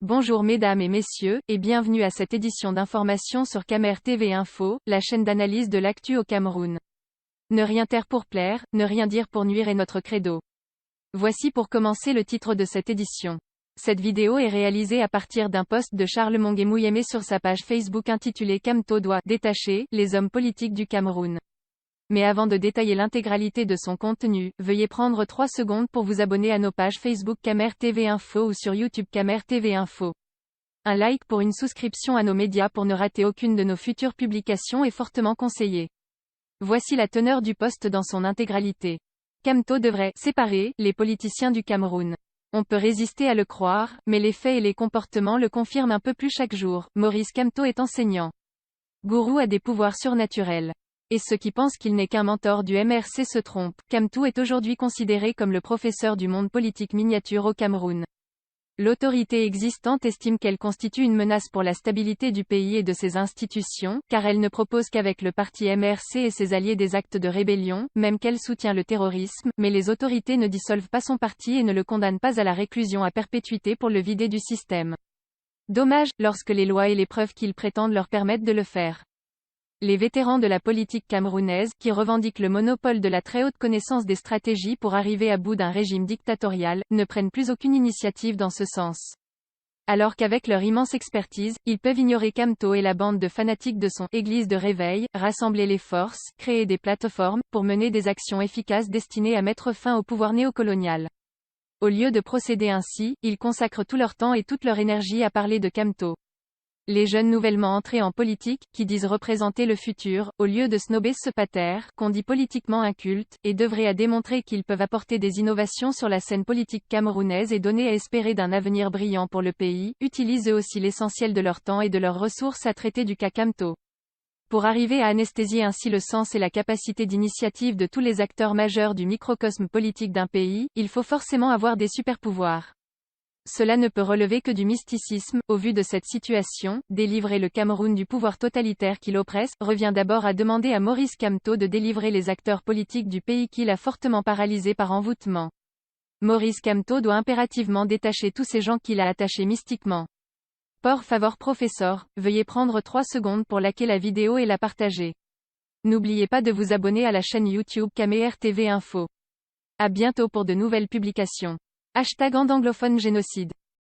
Bonjour mesdames et messieurs, et bienvenue à cette édition d'information sur Camer TV Info, la chaîne d'analyse de l'actu au Cameroun. Ne rien taire pour plaire, ne rien dire pour nuire est notre credo. Voici pour commencer le titre de cette édition. Cette vidéo est réalisée à partir d'un post de Charles Monguemou sur sa page Facebook intitulée Camto doit détacher les hommes politiques du Cameroun. Mais avant de détailler l'intégralité de son contenu, veuillez prendre 3 secondes pour vous abonner à nos pages Facebook Camer TV Info ou sur YouTube Camer TV Info. Un like pour une souscription à nos médias pour ne rater aucune de nos futures publications est fortement conseillé. Voici la teneur du post dans son intégralité. Camto devrait séparer les politiciens du Cameroun. On peut résister à le croire, mais les faits et les comportements le confirment un peu plus chaque jour. Maurice Kamto est enseignant. Gourou a des pouvoirs surnaturels. Et ceux qui pensent qu'il n'est qu'un mentor du MRC se trompent. Kamto est aujourd'hui considéré comme le professeur du monde politique miniature au Cameroun. L'autorité existante estime qu'elle constitue une menace pour la stabilité du pays et de ses institutions, car elle ne propose qu'avec le parti MRC et ses alliés des actes de rébellion, même qu'elle soutient le terrorisme, mais les autorités ne dissolvent pas son parti et ne le condamnent pas à la réclusion à perpétuité pour le vider du système. Dommage, lorsque les lois et les preuves qu'ils prétendent leur permettent de le faire. Les vétérans de la politique camerounaise, qui revendiquent le monopole de la très haute connaissance des stratégies pour arriver à bout d'un régime dictatorial, ne prennent plus aucune initiative dans ce sens. Alors qu'avec leur immense expertise, ils peuvent ignorer Kamto et la bande de fanatiques de son « église de réveil », rassembler les forces, créer des plateformes, pour mener des actions efficaces destinées à mettre fin au pouvoir néocolonial. Au lieu de procéder ainsi, ils consacrent tout leur temps et toute leur énergie à parler de Kamto. Les jeunes nouvellement entrés en politique, qui disent représenter le futur, au lieu de snober ce pater, qu'on dit politiquement inculte, et d'œuvrer à démontrer qu'ils peuvent apporter des innovations sur la scène politique camerounaise et donner à espérer d'un avenir brillant pour le pays, utilisent eux aussi l'essentiel de leur temps et de leurs ressources à traiter du cas Kamto. Pour arriver à anesthésier ainsi le sens et la capacité d'initiative de tous les acteurs majeurs du microcosme politique d'un pays, il faut forcément avoir des super-pouvoirs. Cela ne peut relever que du mysticisme. Au vu de cette situation, délivrer le Cameroun du pouvoir totalitaire qui l'oppresse, revient d'abord à demander à Maurice Kamto de délivrer les acteurs politiques du pays qu'il a fortement paralysés par envoûtement. Maurice Kamto doit impérativement détacher tous ces gens qu'il a attachés mystiquement. Por favor professeur, veuillez prendre 3 secondes pour liker la vidéo et la partager. N'oubliez pas de vous abonner à la chaîne YouTube Camer TV Info. À bientôt pour de nouvelles publications. #anglophone génocide.